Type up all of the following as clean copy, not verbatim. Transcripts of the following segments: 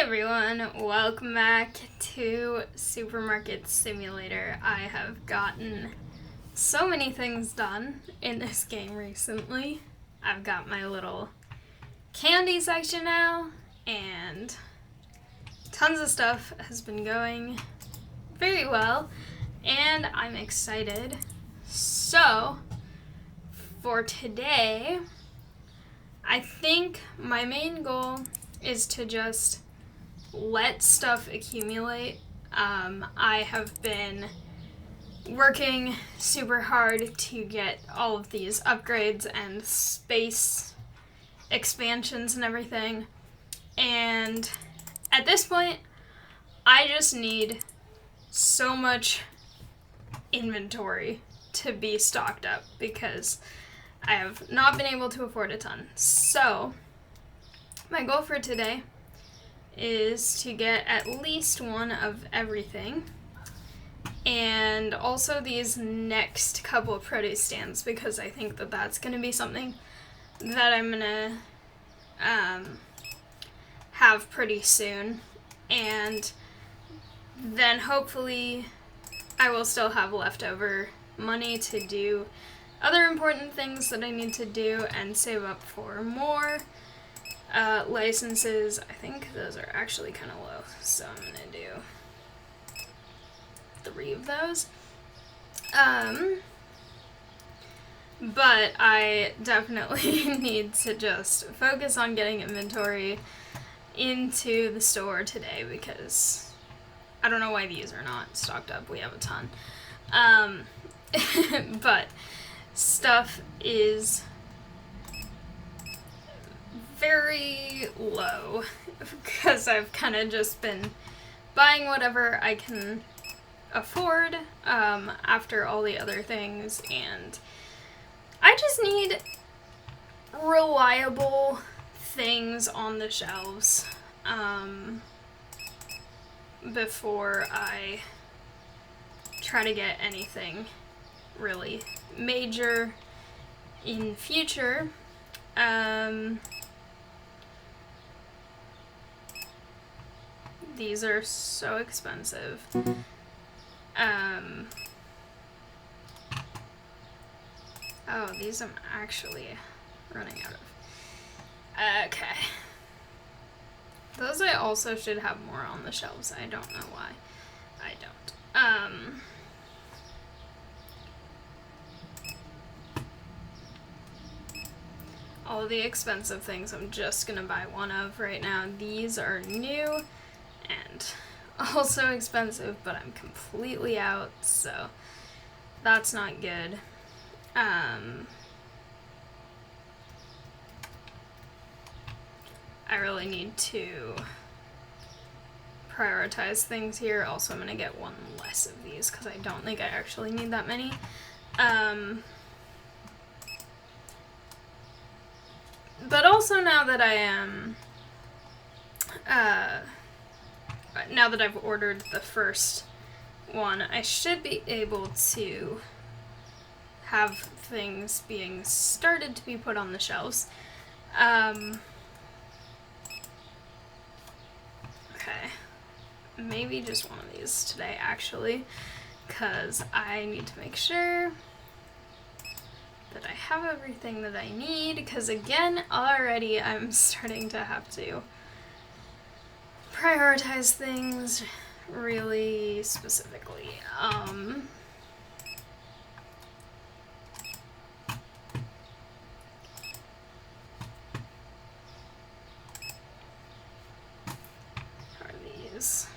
everyone, welcome back to Supermarket Simulator. I have gotten so many things done in this game recently. I've got my little candy section now, and tons of stuff has been going very well, and I'm excited. So, for today, I think my main goal is to just let stuff accumulate. I have been working super hard to get all of these upgrades and space expansions and everything. And at this point, I just need so much inventory to be stocked up because I have not been able to afford a ton. So, my goal for today is to get at least one of everything, and also these next couple of produce stands, because I think that that's going to be something that I'm going to have pretty soon, and then hopefully I will still have leftover money to do other important things that I need to do and save up for more licenses. I think those are actually kind of low, so I'm gonna do 3 of those. But I definitely need to just focus on getting inventory into the store today because I don't know why these are not stocked up. We have a ton. But stuff is very low because I've kind of just been buying whatever I can afford after all the other things, and I just need reliable things on the shelves before I try to get anything really major in future. These are so expensive. Oh, these I'm actually running out of. Okay. Those I also should have more on the shelves. I don't know why I don't. All the expensive things I'm just gonna buy one of right now. These are new and also expensive, but I'm completely out, so that's not good. I really need to prioritize things here. Also, I'm gonna get one less of these because I don't think I actually need that many. But also now that I am now that I've ordered the first one, I should be able to have things being started to be put on the shelves. Okay. Maybe just one of these today, actually, because I need to make sure that I have everything that I need, because again, already I'm starting to have to prioritize things really specifically. Are these?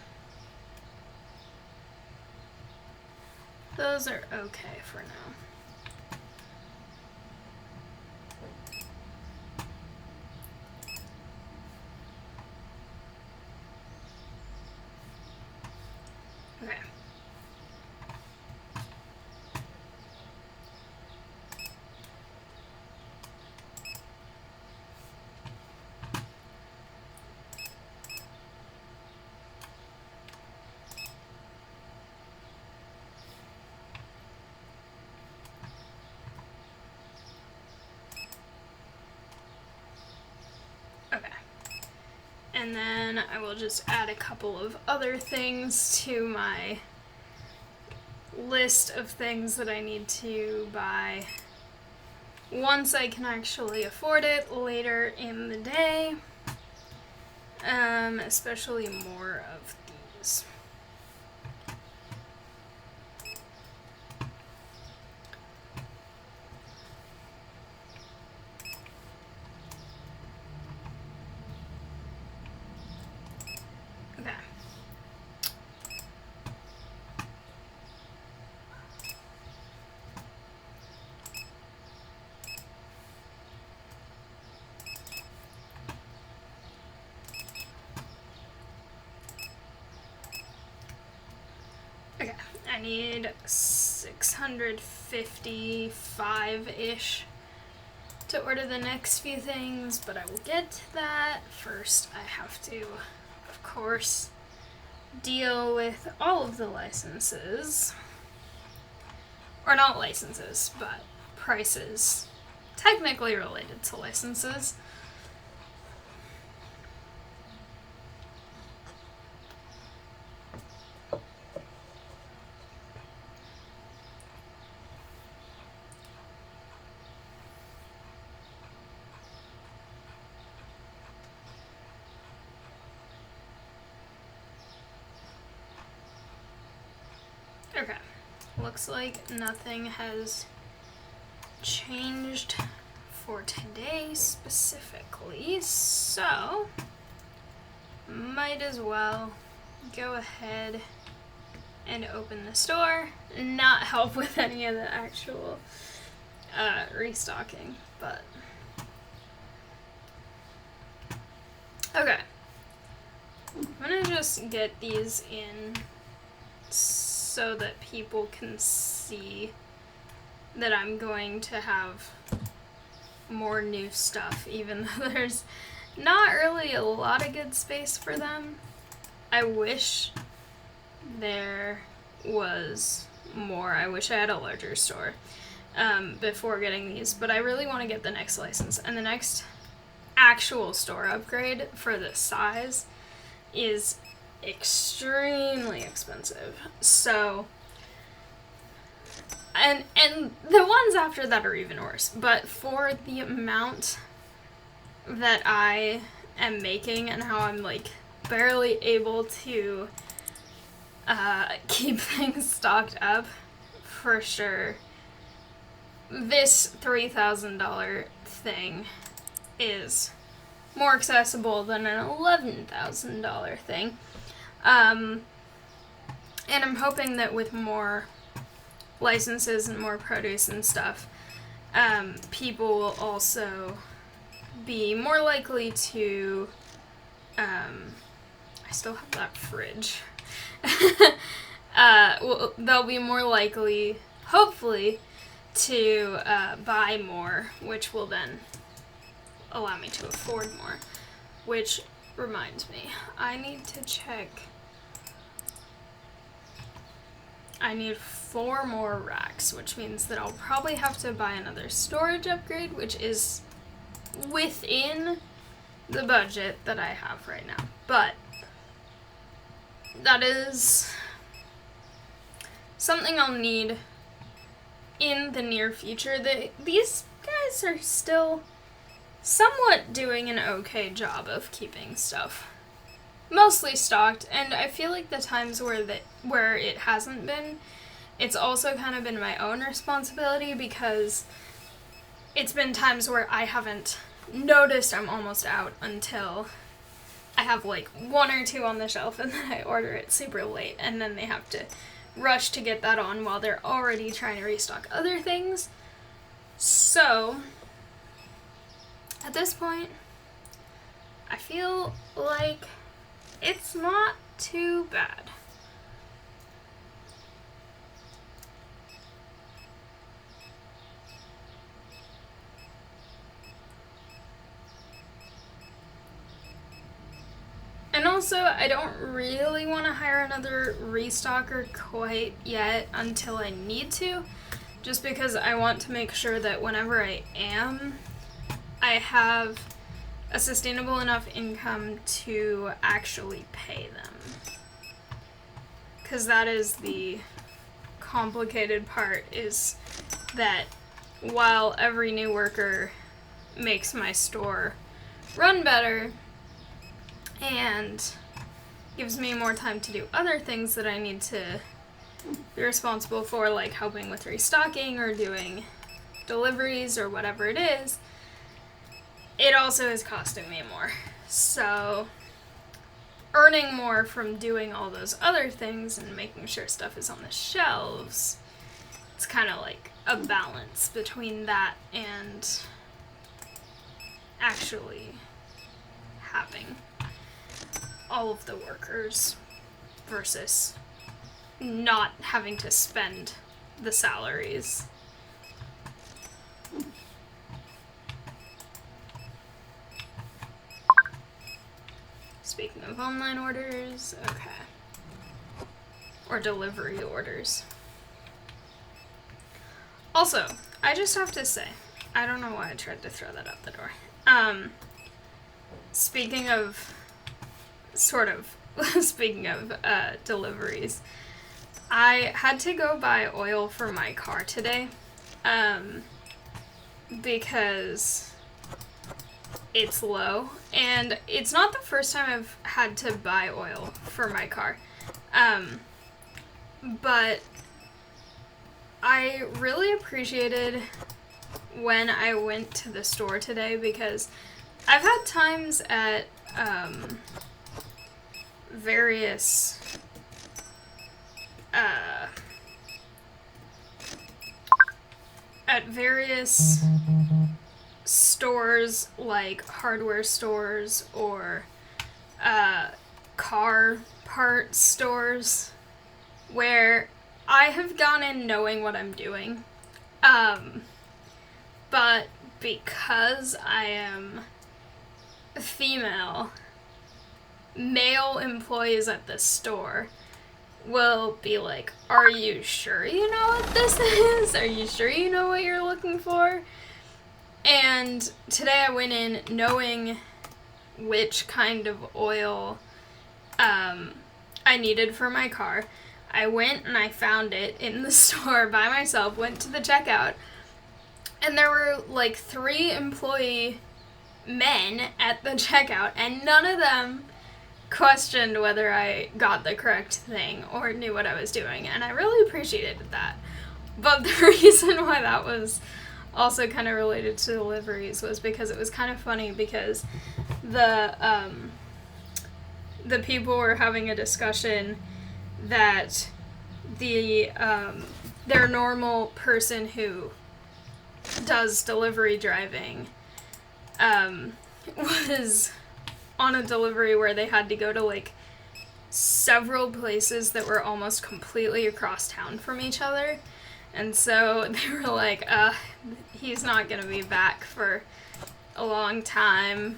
Those are okay for now. Okay. And then I will just add a couple of other things to my list of things that I need to buy once I can actually afford it later in the day. Especially more of these. Okay. Okay, I need 655-ish to order the next few things, but I will get to that. First, I have to, of course, deal with all of the licenses. Or not licenses, but prices technically related to licenses. Okay, looks like nothing has changed for today specifically, so might as well go ahead and open the store, not help with any of the actual restocking, but okay. I'm gonna just get these in so that people can see that I'm going to have more new stuff, even though there's not really a lot of good space for them. I wish there was more. I wish I had a larger store before getting these, but I really want to get the next license, and the next actual store upgrade for this size is extremely expensive. So, and the ones after that are even worse, but for the amount that I am making and how I'm like barely able to keep things stocked up, for sure this $3,000 thing is more accessible than an $11,000 thing. And I'm hoping that with more licenses and more produce and stuff, people will also be more likely to, I still have that fridge. They'll be more likely, hopefully, to buy more, which will then allow me to afford more. Which reminds me, I need to check. I need 4 more racks, which means that I'll probably have to buy another storage upgrade, which is within the budget that I have right now. But that is something I'll need in the near future. These guys are still somewhat doing an okay job of keeping stuff mostly stocked, and I feel like the times where it hasn't been, it's also kind of been my own responsibility, because it's been times where I haven't noticed I'm almost out until I have like 1 or 2 on the shelf, and then I order it super late, and then they have to rush to get that on while they're already trying to restock other things. So at this point, I feel like it's not too bad. And also, I don't really want to hire another restocker quite yet until I need to, just because I want to make sure that whenever I am, I have a sustainable enough income to actually pay them. Because that is the complicated part, is that while every new worker makes my store run better and gives me more time to do other things that I need to be responsible for, like helping with restocking or doing deliveries or whatever it is, it also is costing me more. So earning more from doing all those other things and making sure stuff is on the shelves, it's kind of like a balance between that and actually having all of the workers versus not having to spend the salaries. Speaking of online orders, okay. Or delivery orders. Also, I just have to say, I don't know why I tried to throw that out the door. Speaking of deliveries, I had to go buy oil for my car today, because it's low, and it's not the first time I've had to buy oil for my car, but I really appreciated when I went to the store today, because I've had times at various stores, like hardware stores or car part stores, where I have gone in knowing what I'm doing, but because I am female, male employees at the store will be like, are you sure you know what this is? Are you sure you know what you're looking for? And today I went in knowing which kind of oil I needed for my car. I went and I found it in the store by myself, went to the checkout, and there were like 3 employee men at the checkout, and none of them questioned whether I got the correct thing or knew what I was doing, and I really appreciated that. But the reason why that was also kind of related to deliveries was because it was kind of funny, because the people were having a discussion that their normal person who does delivery driving was on a delivery where they had to go to like several places that were almost completely across town from each other, and so they were like, he's not gonna be back for a long time,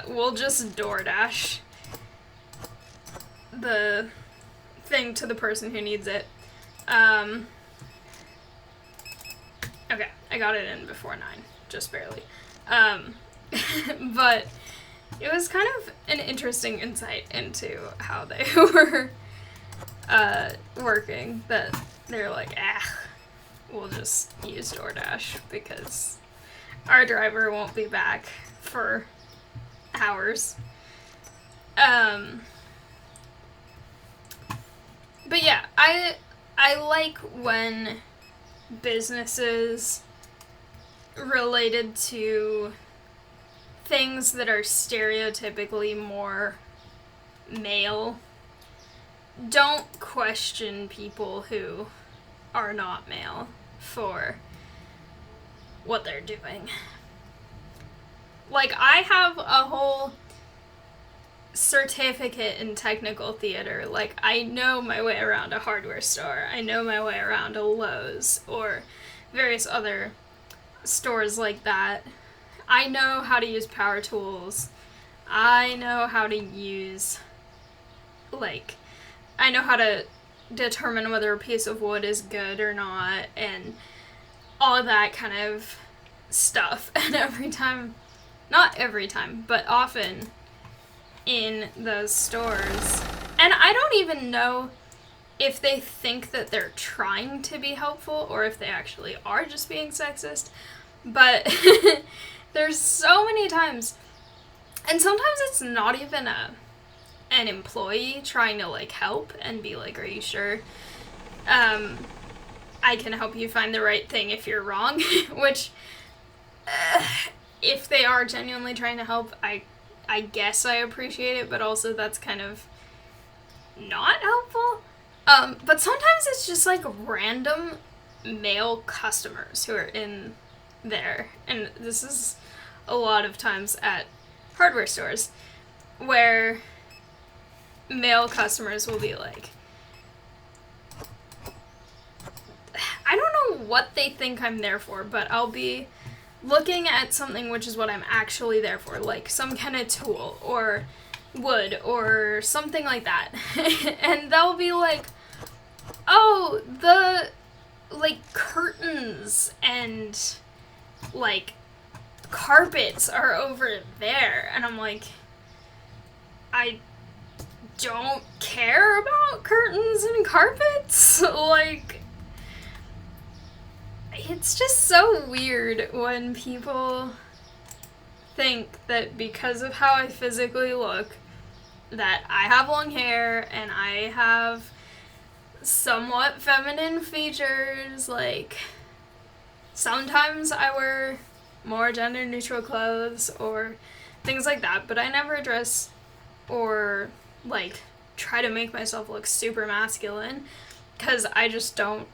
we'll just DoorDash the thing to the person who needs it. Okay, I got it in before 9, just barely. But it was kind of an interesting insight into how they were working, that they're like, we'll just use DoorDash because our driver won't be back for hours. But yeah, I like when businesses related to things that are stereotypically more male don't question people who are not male for what they're doing. Like, I have a whole certificate in technical theater. Like, I know my way around a hardware store. I know my way around a Lowe's or various other stores like that. I know how to use power tools. I know how to use, like, I know how to determine whether a piece of wood is good or not, and all of that kind of stuff. And every time not every time, but often in those stores. And I don't even know if they think that they're trying to be helpful or if they actually are just being sexist. But there's so many times, and sometimes it's not even an employee trying to like help and be like, are you sure I can help you find the right thing if you're wrong? Which if they are genuinely trying to help, I guess I appreciate it, but also that's kind of not helpful. But sometimes it's just like random male customers who are in there, and this is a lot of times at hardware stores where male customers will be like, I don't know what they think I'm there for, but I'll be looking at something which is what I'm actually there for, like some kind of tool or wood or something like that. And they'll be like, oh, the like curtains and like carpets are over there. And I'm like, I don't care about curtains and carpets. Like, it's just so weird when people think that because of how I physically look, that I have long hair and I have somewhat feminine features. Like, sometimes I wear more gender neutral clothes or things like that, but I never dress or like try to make myself look super masculine because I just don't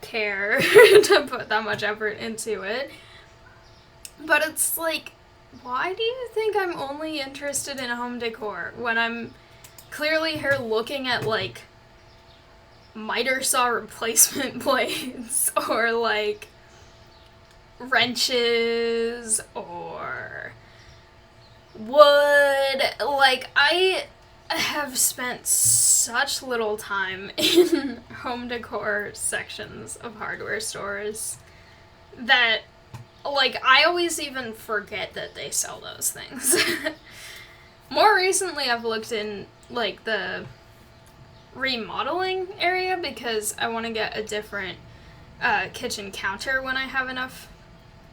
care to put that much effort into it. But it's like, why do you think I'm only interested in home decor when I'm clearly here looking at like miter saw replacement blades or like wrenches or wood? Like, I have spent such little time in home decor sections of hardware stores that, like, I always even forget that they sell those things. More recently, I've looked in, like, the remodeling area because I want to get a different kitchen counter when I have enough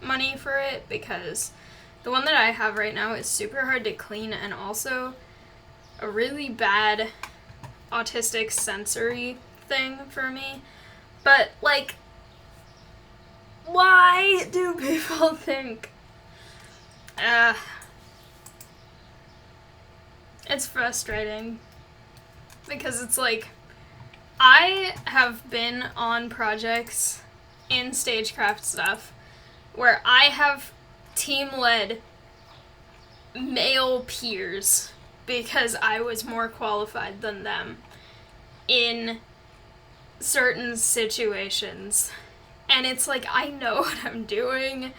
money for it, because the one that I have right now is super hard to clean and also a really bad autistic sensory thing for me. But, like, why do people think it's frustrating because it's like, I have been on projects in stagecraft stuff where I have team-led male peers because I was more qualified than them in certain situations. And it's like, I know what I'm doing.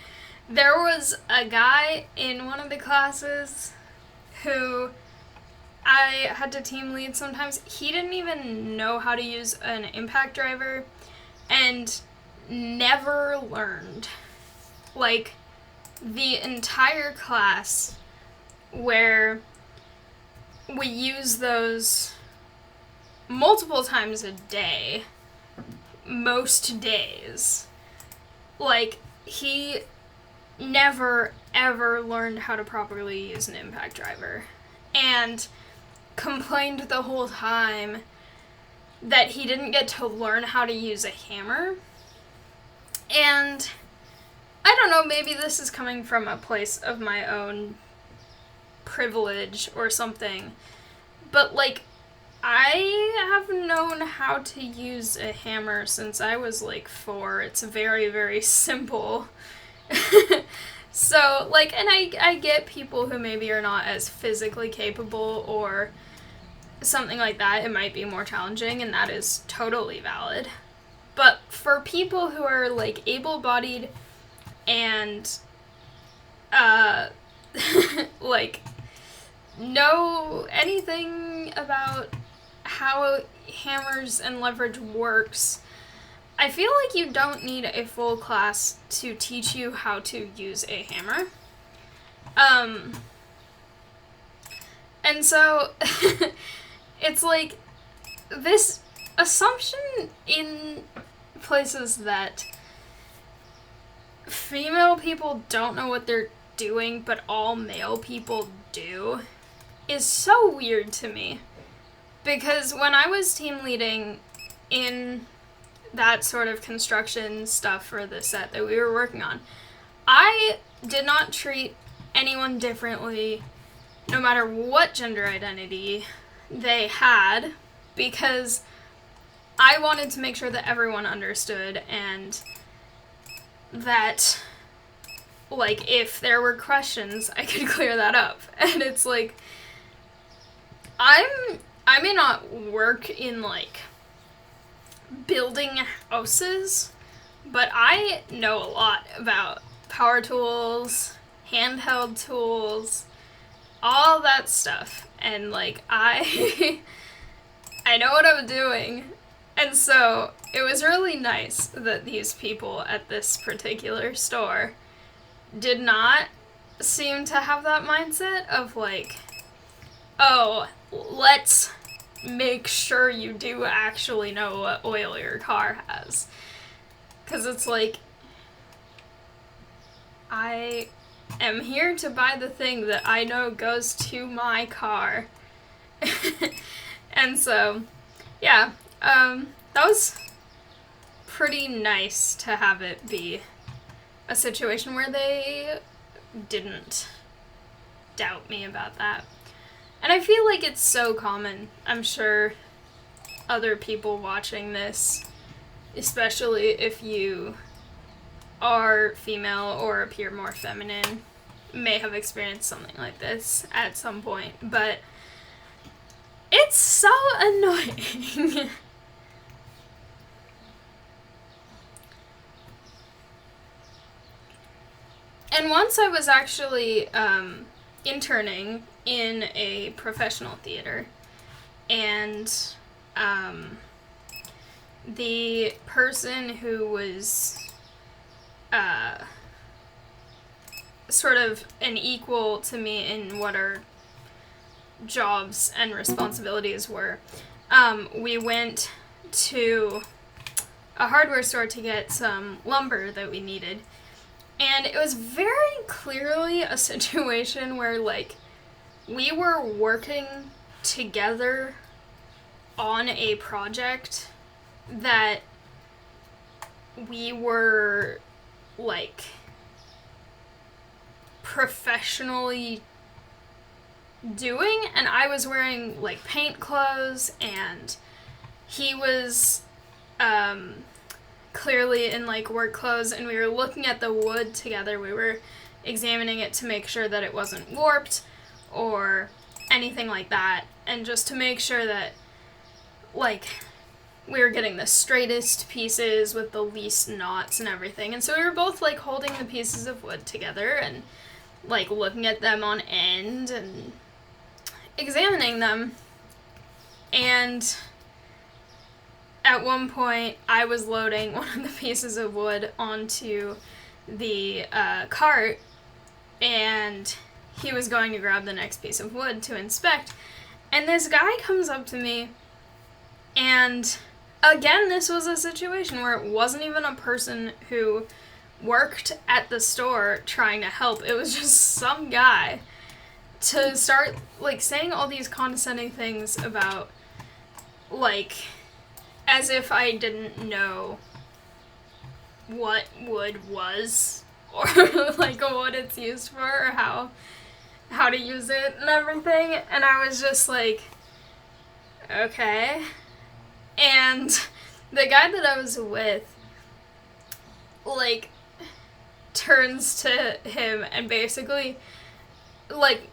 There was a guy in one of the classes who I had to team lead sometimes. He didn't even know how to use an impact driver and never learned. Like, the entire class where we use those multiple times a day, most days, like, he never ever learned how to properly use an impact driver and complained the whole time that he didn't get to learn how to use a hammer. And I don't know, maybe this is coming from a place of my own privilege or something, but, like, I have known how to use a hammer since I was, like, 4. It's very, very simple. So, like, and I get people who maybe are not as physically capable or something like that. It might be more challenging, and that is totally valid. But for people who are, like, able-bodied and, like, know anything about how hammers and leverage works, I feel like you don't need a full class to teach you how to use a hammer. Um, and so it's like this assumption in places that female people don't know what they're doing, but all male people do, is so weird to me. Because when I was team leading in that sort of construction stuff for the set that we were working on, I did not treat anyone differently, no matter what gender identity they had, because I wanted to make sure that everyone understood, and that, like, if there were questions, I could clear that up. And it's like, I may not work in, like, building houses, but I know a lot about power tools, handheld tools, all that stuff. And, like, I know what I'm doing. And so it was really nice that these people at this particular store did not seem to have that mindset of, like, oh, let's make sure you do actually know what oil your car has. Because it's like, I am here to buy the thing that I know goes to my car. And so, yeah, that was pretty nice to have it be a situation where they didn't doubt me about that. And I feel like it's so common. I'm sure other people watching this, especially if you are female or appear more feminine, may have experienced something like this at some point. But it's so annoying. And once I was actually interning in a professional theater, and the person who was sort of an equal to me in what our jobs and responsibilities were, we went to a hardware store to get some lumber that we needed. And it was very clearly a situation where, like, we were working together on a project that we were, like, professionally doing, and I was wearing, like, paint clothes, and he was clearly in, like, work clothes, and we were looking at the wood together. We were examining it to make sure that it wasn't warped or anything like that, and just to make sure that, like, we were getting the straightest pieces with the least knots and everything. And so we were both, like, holding the pieces of wood together and, like, looking at them on end and examining them. And at one point, I was loading one of the pieces of wood onto the cart, and he was going to grab the next piece of wood to inspect. And this guy comes up to me, and again, this was a situation where it wasn't even a person who worked at the store trying to help. It was just some guy to start, like, saying all these condescending things about, like, as if I didn't know what wood was, or, like, what it's used for, or how to use it and everything. And I was just like, okay. And the guy that I was with, like, turns to him and basically, like,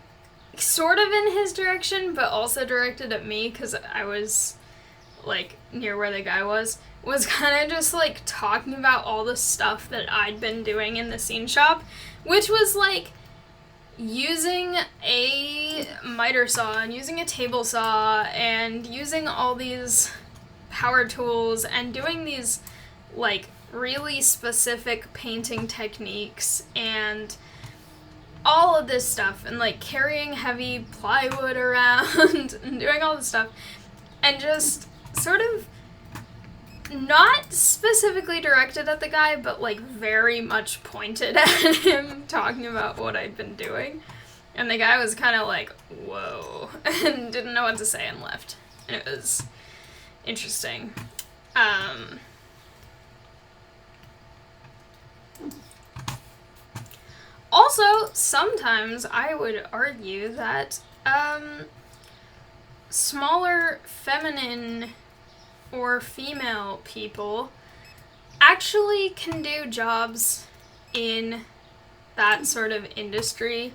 sort of in his direction, but also directed at me, because I was, like, near where the guy was kind of just, like, talking about all the stuff that I'd been doing in the scene shop, which was, like, using a miter saw and using a table saw and using all these power tools and doing these, like, really specific painting techniques and all of this stuff and like carrying heavy plywood around and doing all this stuff and just sort of not specifically directed at the guy, but like very much pointed at him talking about what I'd been doing. And the guy was kind of like, whoa, and didn't know what to say and left. And it was interesting. Also, sometimes I would argue that smaller feminine or female people actually can do jobs in that sort of industry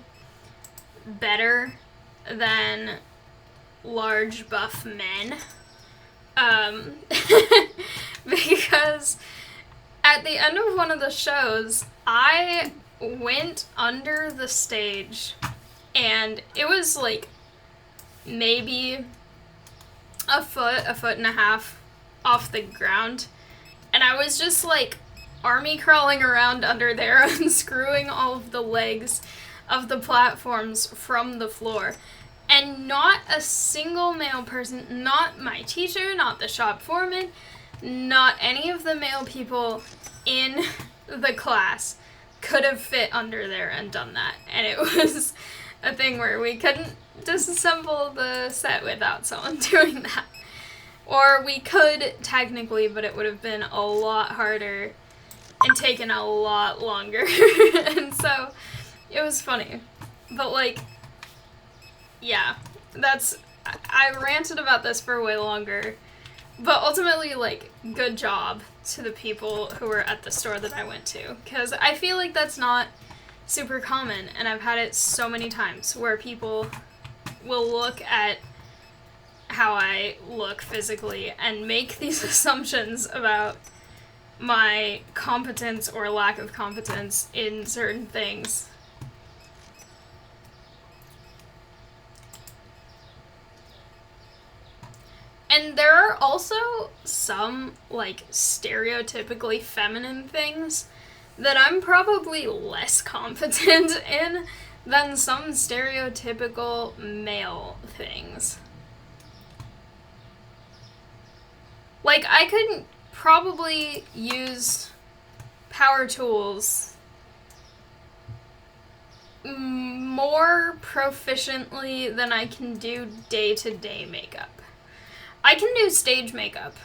better than large buff men. Because at the end of one of the shows, I went under the stage and it was like maybe a foot and a half off the ground, and I was just like army crawling around under there unscrewing all of the legs of the platforms from the floor, and not a single male person, not my teacher, not the shop foreman, not any of the male people in the class could have fit under there and done that. And it was a thing where we couldn't disassemble the set without someone doing that. Or we could, technically, but it would have been a lot harder and taken a lot longer. And so, it was funny. But, like, yeah, I ranted about this for way longer. But ultimately, like, good job to the people who were at the store that I went to. Because I feel like that's not super common, and I've had it so many times where people will look at how I look physically and make these assumptions about my competence or lack of competence in certain things. And there are also some, like, stereotypically feminine things that I'm probably less competent in than some stereotypical male things. Like, I could probably use power tools more proficiently than I can do day-to-day makeup. I can do stage makeup,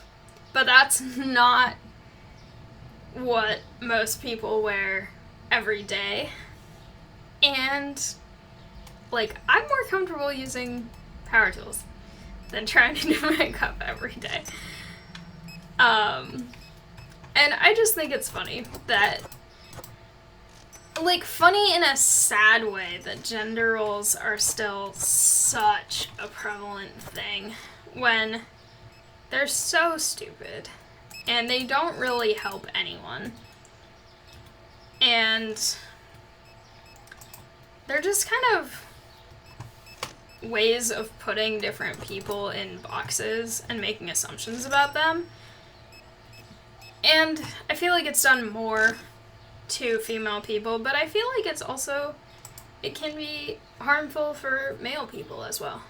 but that's not what most people wear every day. And, like, I'm more comfortable using power tools than trying to do makeup every day. And I just think it's funny that, like, funny in a sad way that gender roles are still such a prevalent thing when they're so stupid and they don't really help anyone. And they're just kind of ways of putting different people in boxes and making assumptions about them. And I feel like it's done more to female people, but I feel like it's also, it can be harmful for male people as well.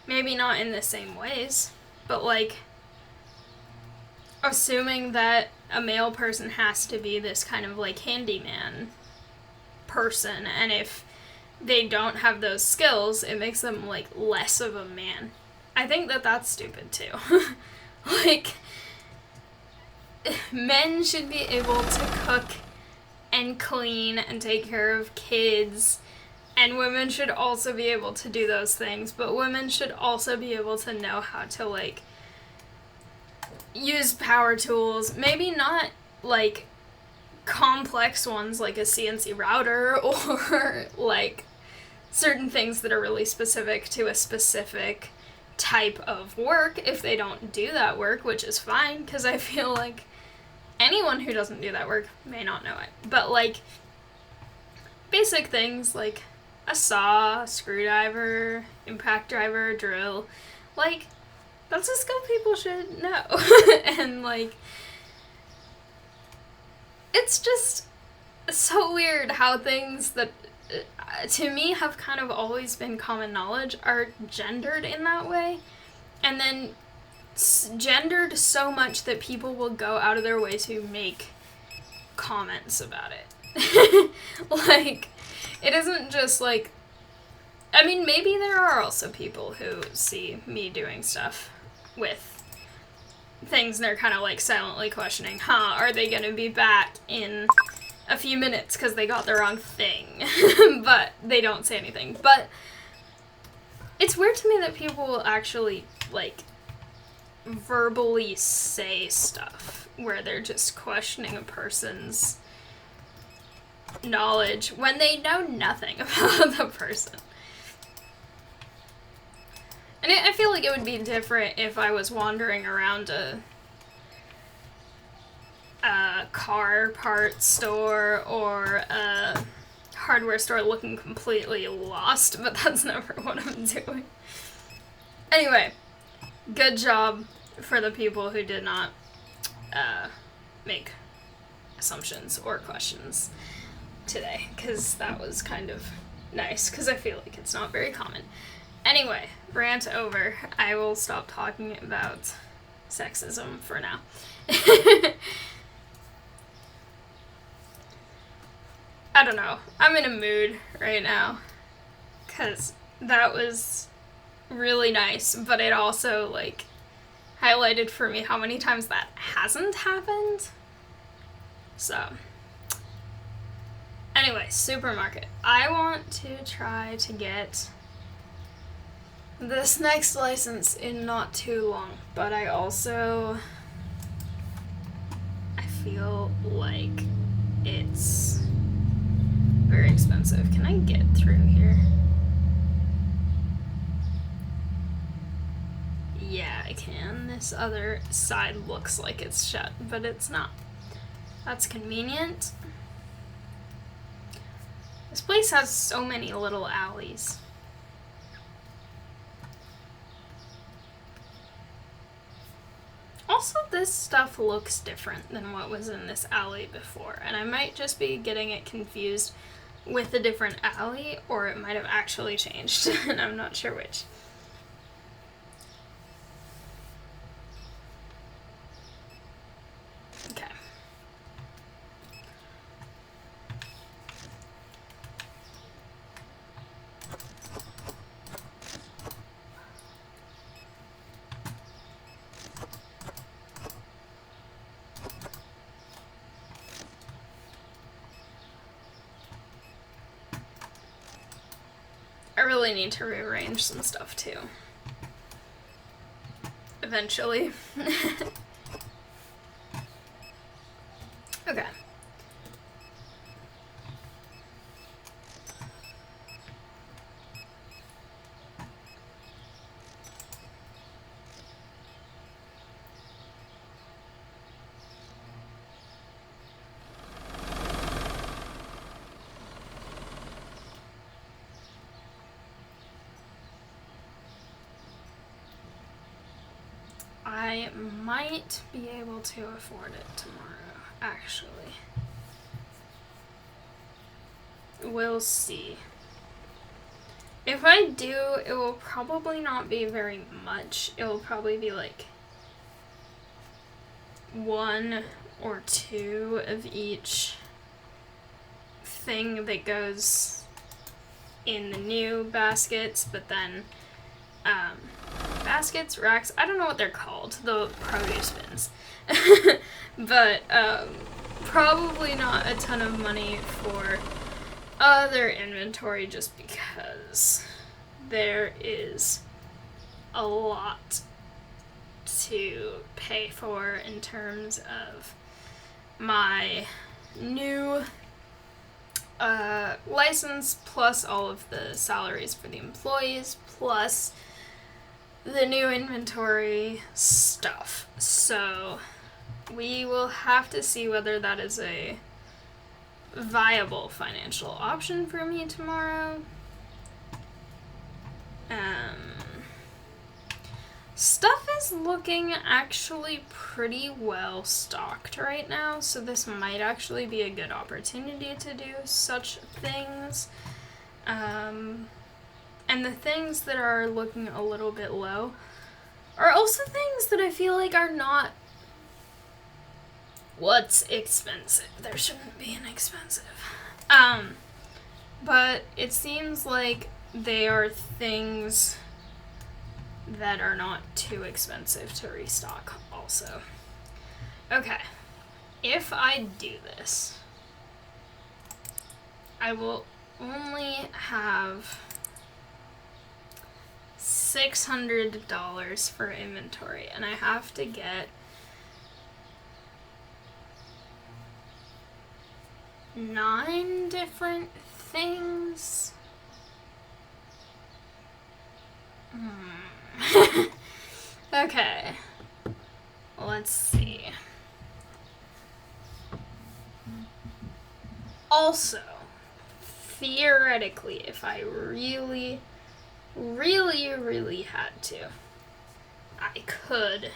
Maybe not in the same ways, but like assuming that a male person has to be this kind of like handyman person, and if they don't have those skills, it makes them like less of a man. I think that that's stupid too. Like, men should be able to cook and clean and take care of kids, and women should also be able to do those things, but women should also be able to know how to, like, use power tools. Maybe not, like, complex ones like a CNC router or, like, certain things that are really specific to a specific type of work if they don't do that work, which is fine, because I feel like anyone who doesn't do that work may not know it. But, like, basic things like a saw, screwdriver, impact driver, drill, like, that's a skill people should know. And, like, it's just, so weird how things that to me have kind of always been common knowledge are gendered in that way, and then gendered so much that people will go out of their way to make comments about it. Like, it isn't just like, I mean, maybe there are also people who see me doing stuff with things and they're kind of like silently questioning, are they gonna be back in a few minutes because they got the wrong thing? But they don't say anything. But it's weird to me that people will actually, like, verbally say stuff where they're just questioning a person's knowledge when they know nothing about the person. And I feel like it would be different if I was wandering around a car parts store or a hardware store looking completely lost, but that's never what I'm doing. Anyway, good job for the people who did not make assumptions or questions today, because that was kind of nice, because I feel like it's not very common. Anyway, rant over. I will stop talking about sexism for now. I don't know. I'm in a mood right now, because that was really nice, but it also, like, highlighted for me how many times that hasn't happened. So, anyway, supermarket. I want to try to get this next license in not too long, but I feel like it's very expensive. Can I get through here? Yeah, I can. This other side looks like it's shut, but it's not. That's convenient. This place has so many little alleys. Also, this stuff looks different than what was in this alley before, and I might just be getting it confused with a different alley, or it might have actually changed, and I'm not sure which. Okay. I really need to rearrange some stuff too. Eventually. Okay. I might be able to afford it tomorrow, actually. We'll see. If I do, it will probably not be very much. It will probably be like 1 or 2 of each thing that goes in the new baskets, but then baskets, racks, I don't know what they're called, the produce bins. But probably not a ton of money for other inventory, just because there is a lot to pay for in terms of my new license, plus all of the salaries for the employees, plus the new inventory stuff. So we will have to see whether that is a viable financial option for me tomorrow. Stuff is looking actually pretty well stocked right now, so this might actually be a good opportunity to do such things. And the things that are looking a little bit low are also things that I feel like are not what's expensive. There shouldn't be an expensive. But it seems like they are things that are not too expensive to restock also. Okay, if I do this, I will only have $600 for inventory, and I have to get 9 different things. Okay, let's see. Also, theoretically, if I really had to, I could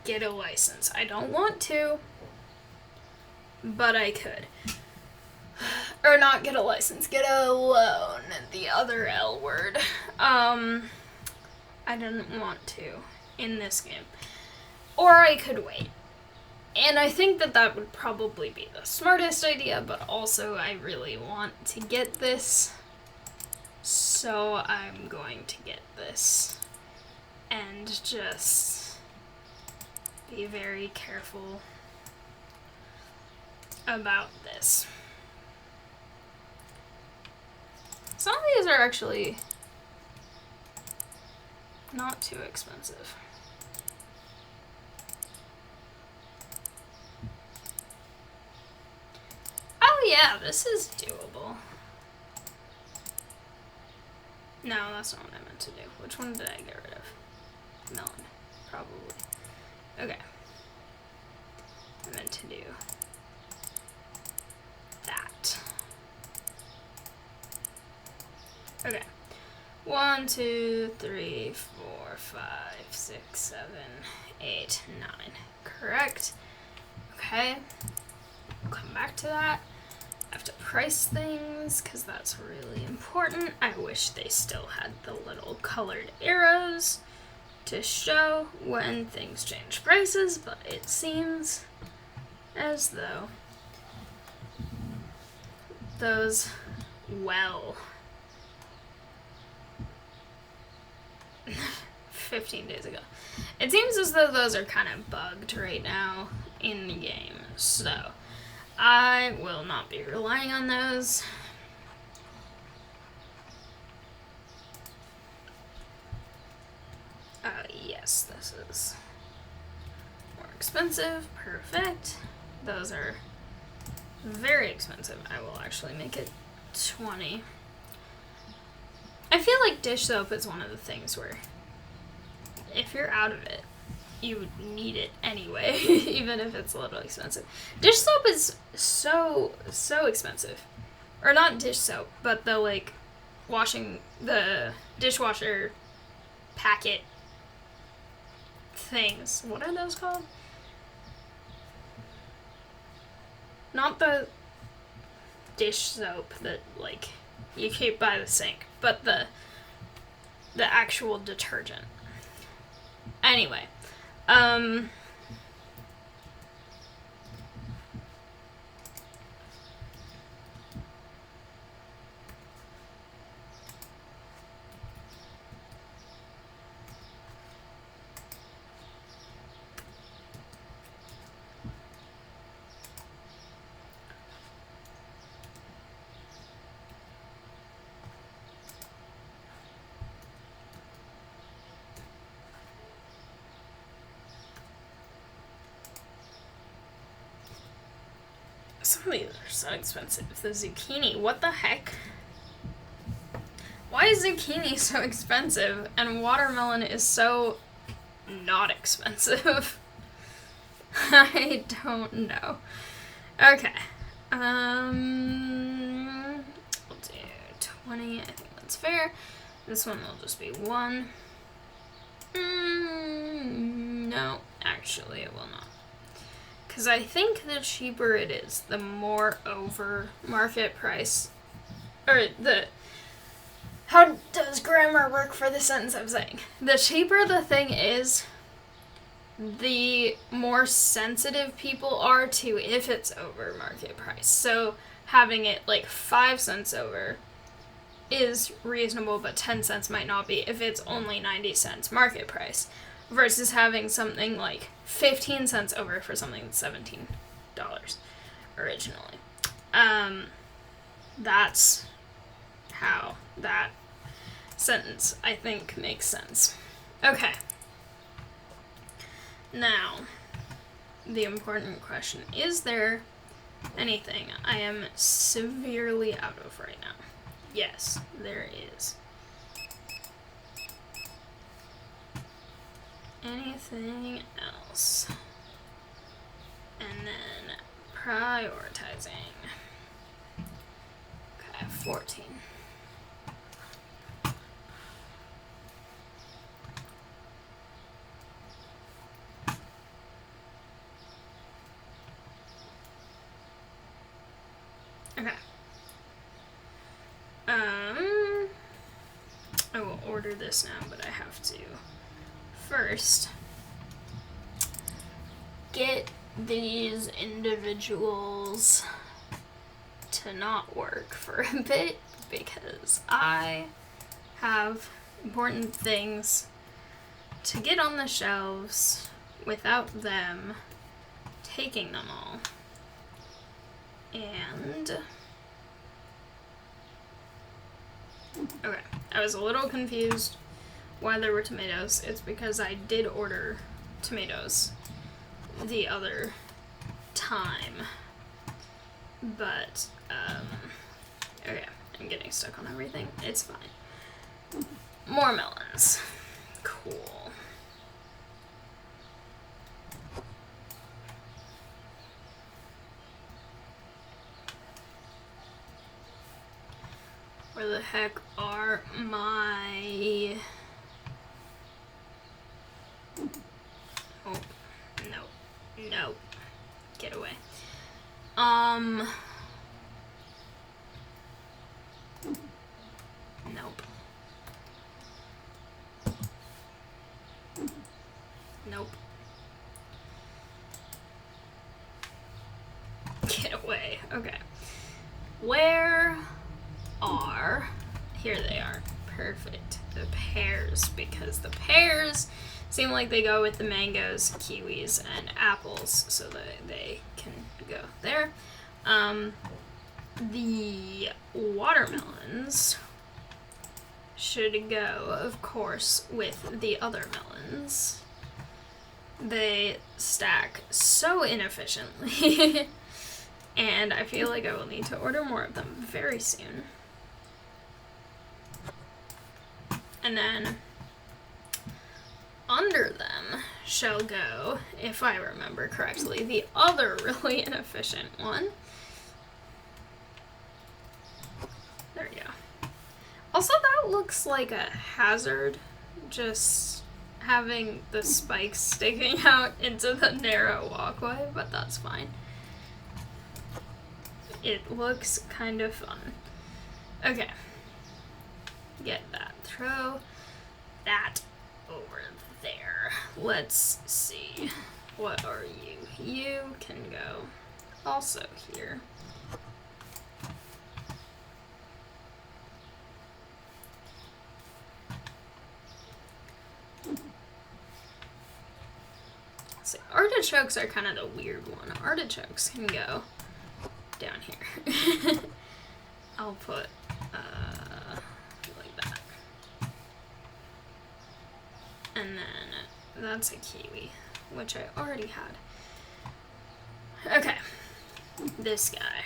get a license. I don't want to, but I could. Or not get a license, get a loan, the other L word. I didn't want to in this game. Or I could wait. And I think that that would probably be the smartest idea, but also I really want to get this. So I'm going to get this. And just be very careful about this. Some of these are actually not too expensive. Oh yeah, this is doable. No, that's not what I meant to do. Which one did I get rid of? Melon, probably. Okay. I meant to do that. Okay. 1, 2, 3, 4, 5, 6, 7, 8, 9. Correct. Okay. We'll come back to that. I have to price things because that's really important. I wish they still had the little colored arrows to show when things change prices, but it seems as though those, well, 15 days ago. It seems as though those are kind of bugged right now in the game, so I will not be relying on those. Yes, this is more expensive. Perfect. Those are very expensive. I will actually make it 20. I feel like dish soap is one of the things where if you're out of it, you need it anyway, even if it's a little expensive. Dish soap is so expensive. Or not dish soap, but the like the dishwasher packet things. What are those called? Not the dish soap that like you keep by the sink, but the actual detergent. Anyway, some of these are so expensive. The zucchini, what the heck? Why is zucchini so expensive and watermelon is so not expensive? I don't know. Okay. We'll do 20. I think that's fair. This one will just be 1. No, actually it will not. Because I think the cheaper it is, the more over market price, or the, how does grammar work for the sentence I'm saying? The cheaper the thing is, the more sensitive people are to if it's over market price. So having it like 5 cents over is reasonable, but 10 cents might not be if it's only 90 cents market price, versus having something like 15 cents over for something that's $17 originally. That's how that sentence, I think, makes sense. Okay. Now, the important question, is there anything I am severely out of right now? Yes, there is. Anything else? And then prioritizing. Okay, 14. Okay. I will order this now, but I have to first get these individuals to not work for a bit because I have important things to get on the shelves without them taking them all. And okay, I was a little confused why there were tomatoes. It's because I did order tomatoes the other time. But, okay, I'm getting stuck on everything. It's fine. More melons. Cool. Where the heck are my... Oh, no. No. Get away. Nope. Nope. Get away. Okay. Where are... Here they are. Perfect. The pears, because the pears seem like they go with the mangoes, kiwis, and apples, so that they can go there. The watermelons should go, of course, with the other melons. They stack so inefficiently, and I feel like I will need to order more of them very soon. And then under them shall go, if I remember correctly, the other really inefficient one. There you go. Also, that looks like a hazard, just having the spikes sticking out into the narrow walkway, but that's fine. It looks kind of fun. Okay. Get that. Throw that over there. Let's see. What are you? You can go also here. So artichokes are kind of the weird one. Artichokes can go down here. I'll put like that. And then that's a kiwi, which I already had. Okay, this guy.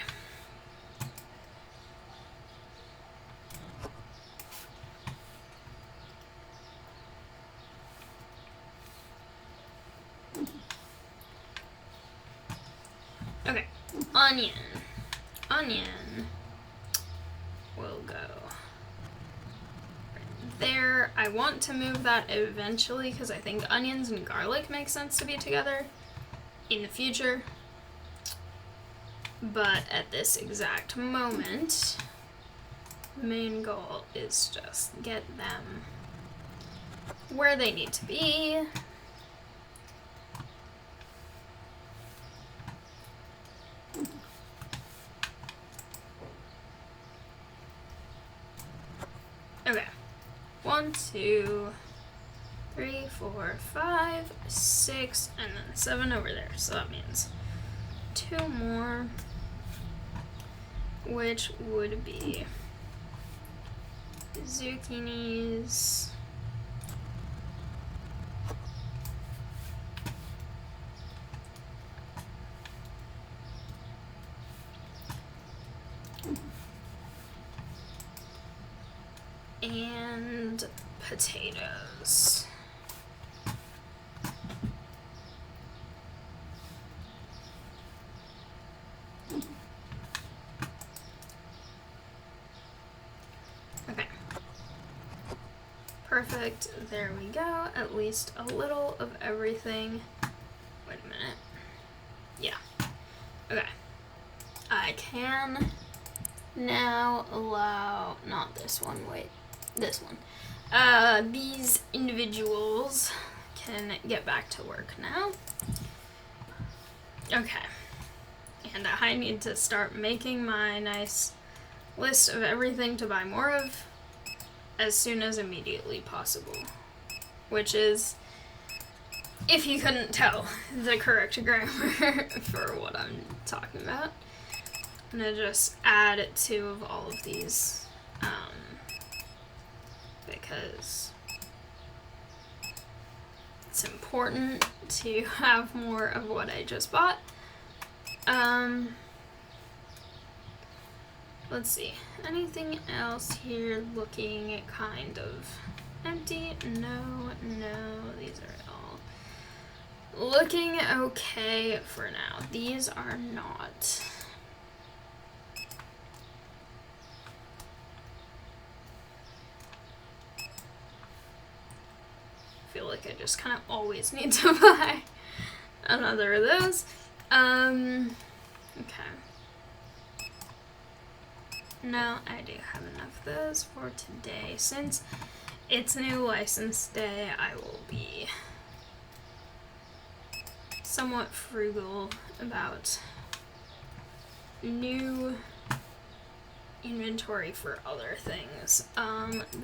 Okay, onion. Onion will go right there. I want to move that eventually because I think onions and garlic make sense to be together in the future. But at this exact moment, main goal is just get them where they need to be. Okay. 1, 2, 3, 4, 5, 6, and then 7 over there. So that means 2 more, which would be zucchinis. And potatoes. Okay. Perfect. There we go. At least a little of everything. Wait a minute. Yeah. Okay. I can now allow, not this one, wait. This one. These individuals can get back to work now. Okay. And I need to start making my nice list of everything to buy more of as soon as immediately possible. Which is, if you couldn't tell, the correct grammar for what I'm talking about. I'm gonna just add 2 of all of these. Because it's important to have more of what I just bought. Let's see. Anything else here looking kind of empty? No, these are all looking okay for now. These are not. I feel like I just kind of always need to buy another of those. Okay. No, I do have enough of those for today. Since it's new license day, I will be somewhat frugal about new inventory for other things.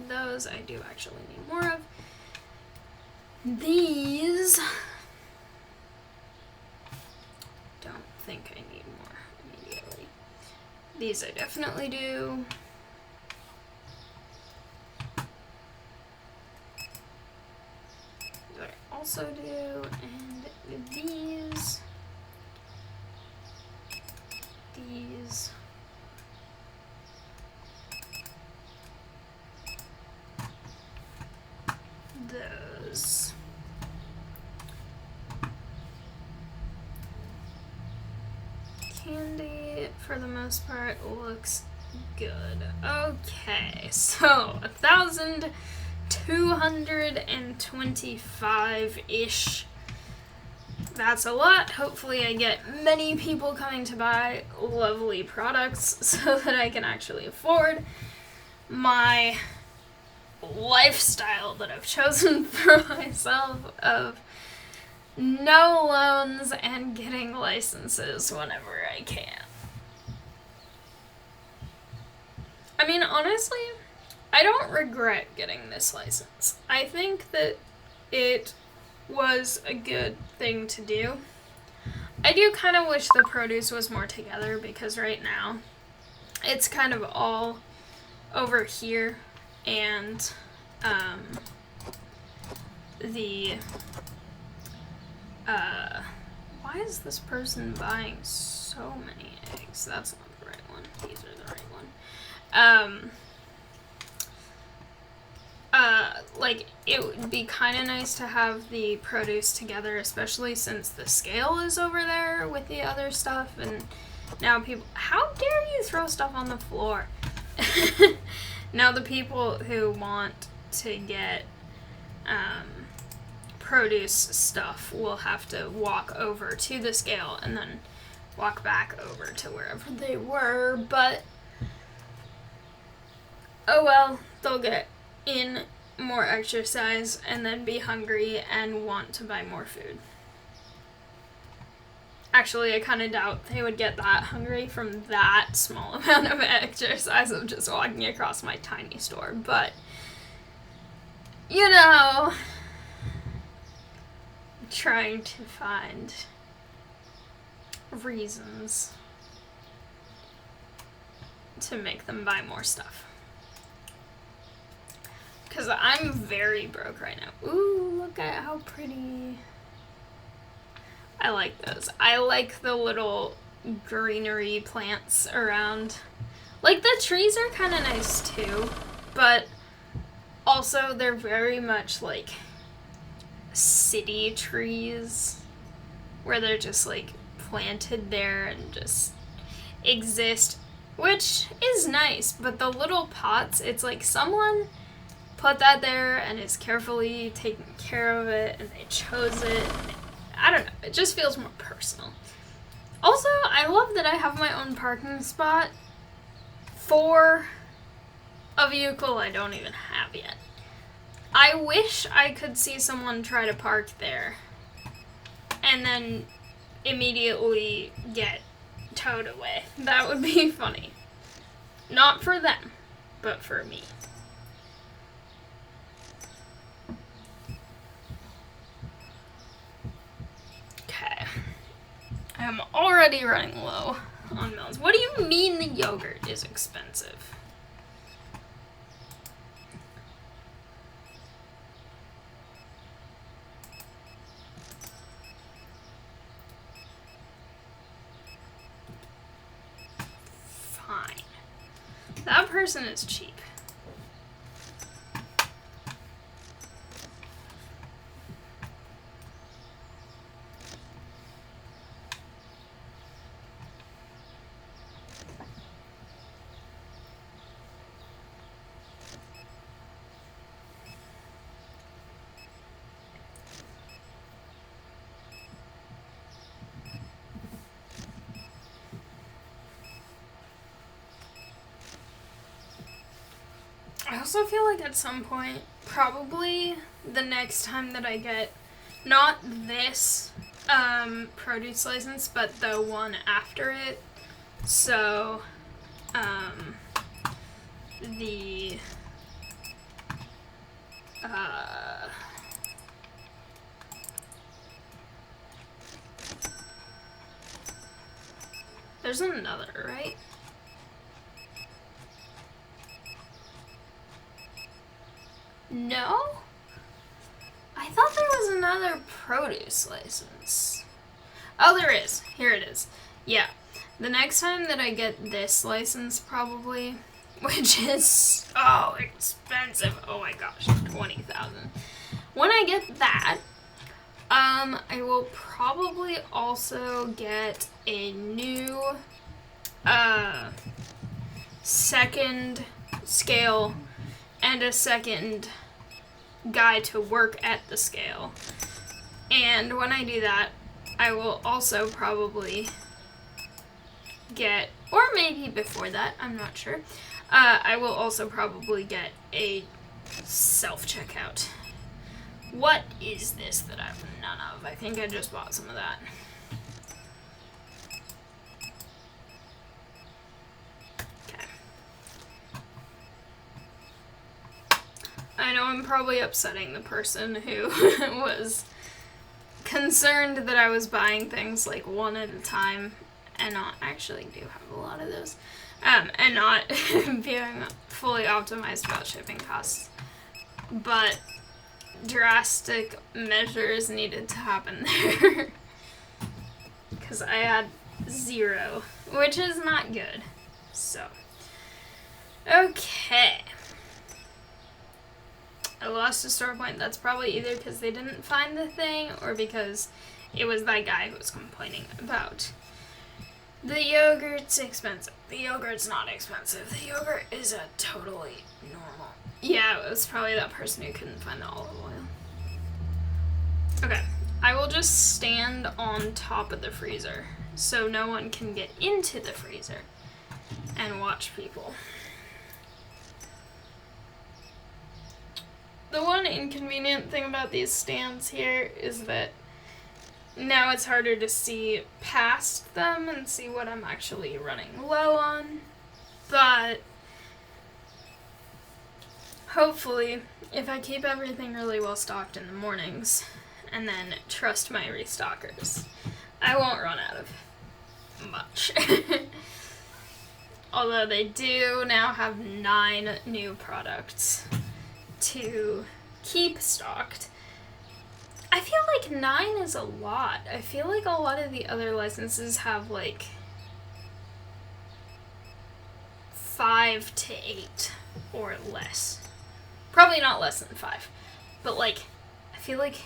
Those I do actually need more of. These, don't think I need more immediately. These I definitely do. These I also do, and these, those. Candy, for the most part, looks good. Okay, so 1,225-ish. That's a lot. Hopefully I get many people coming to buy lovely products so that I can actually afford my lifestyle that I've chosen for myself of no loans and getting licenses whenever I can. I mean, honestly, I don't regret getting this license. I think that it was a good thing to do. I do kind of wish the produce was more together because right now it's kind of all over here, and why is this person buying so many eggs? That's not the right one. These are the right one. Like, it would be kind of nice to have the produce together, especially since the scale is over there with the other stuff, and now people, how dare you throw stuff on the floor? Now the people who want to get produce stuff will have to walk over to the scale and then walk back over to wherever they were, but oh well, they'll get in more exercise and then be hungry and want to buy more food. Actually, I kind of doubt they would get that hungry from that small amount of exercise of just walking across my tiny store, but you know, trying to find reasons to make them buy more stuff. Because I'm very broke right now. Ooh, look at how pretty. I like those. I like the little greenery plants around. Like, the trees are kind of nice too, but also they're very much like city trees where they're just like planted there and just exist, which is nice, but the little pots, it's like someone put that there and is carefully taking care of it and they chose it. I don't know, it just feels more personal. Also, I love that I have my own parking spot for a vehicle I don't even have yet. I wish I could see someone try to park there and then immediately get towed away. That would be funny. Not for them, but for me. Okay. I'm already running low on melons. What do you mean the yogurt is expensive? Fine. That person is cheap. I also feel like at some point, probably the next time that I get, not this produce license, but the one after it, so the there's another, right? No? I thought there was another produce license. Oh, there is. Here it is. Yeah. The next time that I get this license, probably, which is so expensive. Oh my gosh, 20,000. When I get that, I will probably also get a new, second scale and a second guy to work at the scale. And when I do that, I will also probably get, or maybe before that, I'm not sure, I will also probably get a self-checkout. What is this that I have none of? I think I just bought some of that. I know I'm probably upsetting the person who was concerned that I was buying things like one at a time and not actually do have a lot of those, and not being fully optimized about shipping costs. But drastic measures needed to happen there because I had 0, which is not good. So, okay. I lost a store point. That's probably either because they didn't find the thing or because it was that guy who was complaining about the yogurt's expensive. The yogurt's not expensive. The yogurt is a totally normal Yeah, it was probably that person who couldn't find the olive oil. Okay, I will just stand on top of the freezer so no one can get into the freezer and watch people. The one inconvenient thing about these stands here is that now it's harder to see past them and see what I'm actually running low on, but hopefully, if I keep everything really well stocked in the mornings and then trust my restockers, I won't run out of much. Although they do now have 9 new products to keep stocked. I feel like 9 is a lot. I feel like a lot of the other licenses have like 5 to 8 or less. Probably not less than 5. But like, I feel like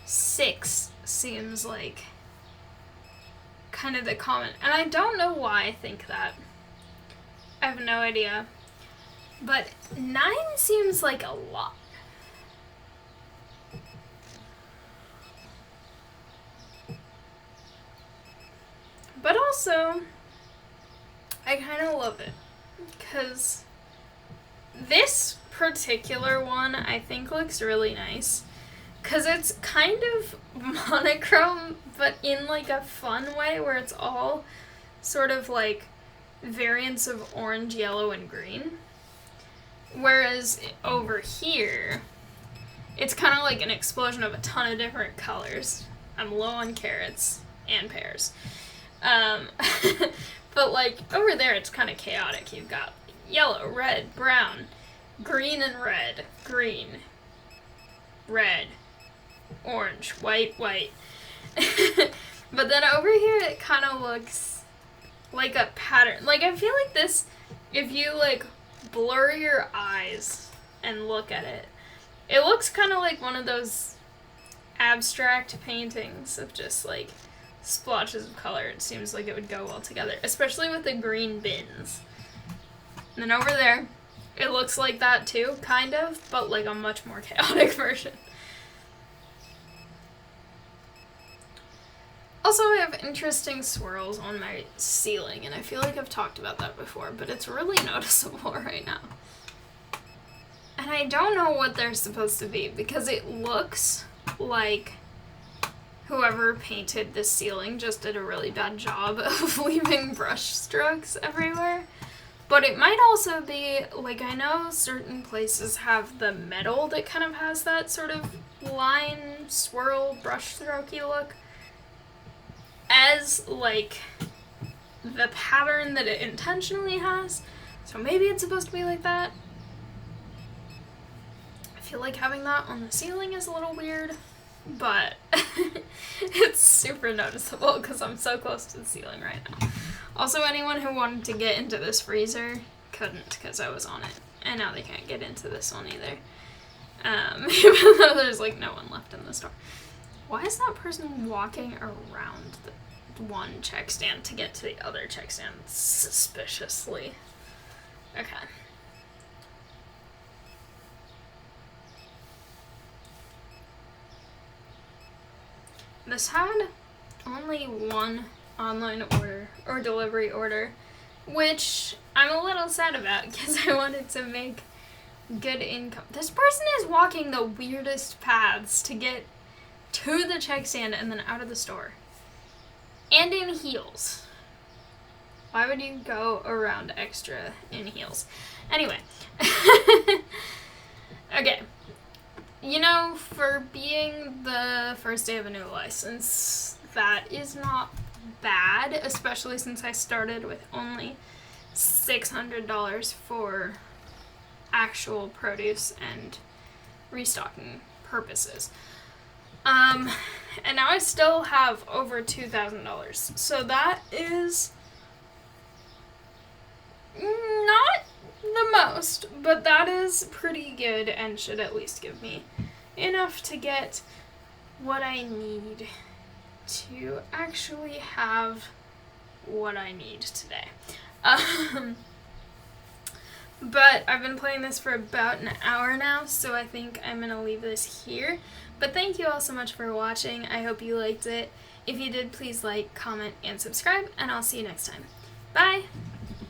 6 seems like kind of the common. And I don't know why I think that. I have no idea. But 9 seems like a lot. But also, I kind of love it. Because this particular one I think looks really nice. Because it's kind of monochrome, but in like a fun way where it's all sort of like variants of orange, yellow, and green. Whereas over here, it's kind of like an explosion of a ton of different colors. I'm low on carrots and pears. But like over there, it's kind of chaotic. You've got yellow, red, brown, green and red, green, red, orange, white, white. But then over here, it kind of looks like a pattern. Like, I feel like this, if you like blur your eyes and look at it, it looks kind of like one of those abstract paintings of just like splotches of color. It seems like it would go well together, especially with the green bins. And then over there, it looks like that too, kind of, but like a much more chaotic version. Also, I have interesting swirls on my ceiling, and I feel like I've talked about that before, but it's really noticeable right now. And I don't know what they're supposed to be, because it looks like whoever painted this ceiling just did a really bad job of leaving brush strokes everywhere. But it might also be, like, I know certain places have the metal that kind of has that sort of line, swirl, brush strokey look as, like, the pattern that it intentionally has. So maybe it's supposed to be like that. I feel like having that on the ceiling is a little weird, but it's super noticeable because I'm so close to the ceiling right now. Also, anyone who wanted to get into this freezer couldn't because I was on it. And now they can't get into this one either. Even though there's like no one left in the store. Why is that person walking around the one check stand to get to the other check stand suspiciously? Okay. This had only one online order or delivery order, which I'm a little sad about because I wanted to make good income. This person is walking the weirdest paths to get to the check stand and then out of the store. And in heels. Why would you go around extra in heels? Anyway. Okay. You know, for being the first day of a new license, that is not bad, especially since I started with only $600 for actual produce and restocking purposes. And now I still have over $2,000. So that is not the most, but that is pretty good and should at least give me enough to get what I need to actually have what I need today. But I've been playing this for about an hour now, so I think I'm going to leave this here. But thank you all so much for watching. I hope you liked it. If you did, please like, comment, and subscribe, and I'll see you next time. Bye!